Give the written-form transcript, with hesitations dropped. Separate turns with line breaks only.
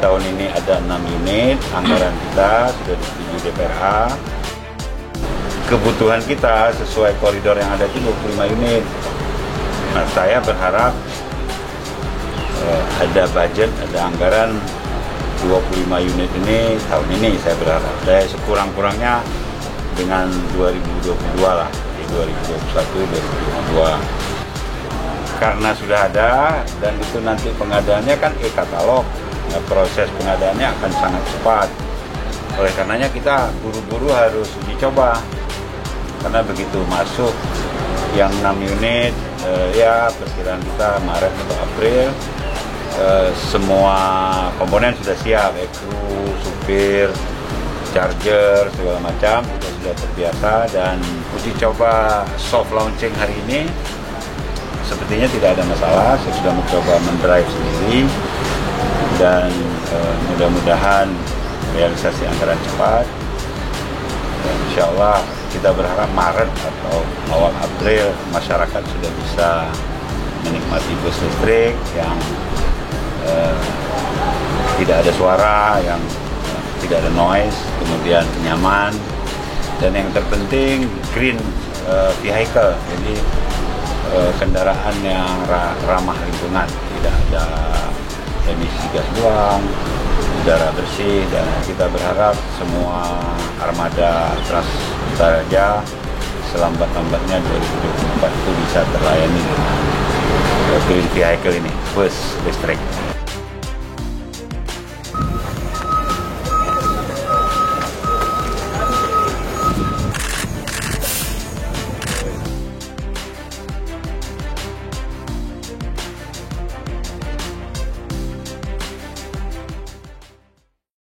tahun ini ada 6 unit, anggaran kita sudah disetujui DPRA. Kebutuhan kita sesuai koridor yang ada itu 25 unit. Nah, saya berharap ada budget, ada anggaran 25 unit ini tahun ini saya berharap. Saya sekurang-kurangnya dengan 2022 lah, di 2021, 2022. Karena sudah ada dan itu nanti pengadaannya kan e-katalog, nah, proses pengadaannya akan sangat cepat. Oleh karenanya kita buru-buru harus uji coba. Karena begitu masuk yang 6 unit, ya perkiraan kita Maret atau April, semua komponen sudah siap, kru, supir, charger, segala macam kita sudah terbiasa, dan uji coba soft launching hari ini sepertinya tidak ada masalah. Saya sudah mencoba mendrive sendiri dan mudah-mudahan realisasi anggaran cepat. Dan insya Allah kita berharap Maret atau awal April masyarakat sudah bisa menikmati bus listrik yang tidak ada suara, yang tidak ada noise, kemudian nyaman, dan yang terpenting green vehicle, jadi kendaraan yang ramah lingkungan, tidak ada emisi gas buang, udara bersih. Dan kita berharap semua armada Trans-Utara selambat-lambatnya 2024 itu bisa terlayani dengan green vehicle ini, bus listrik.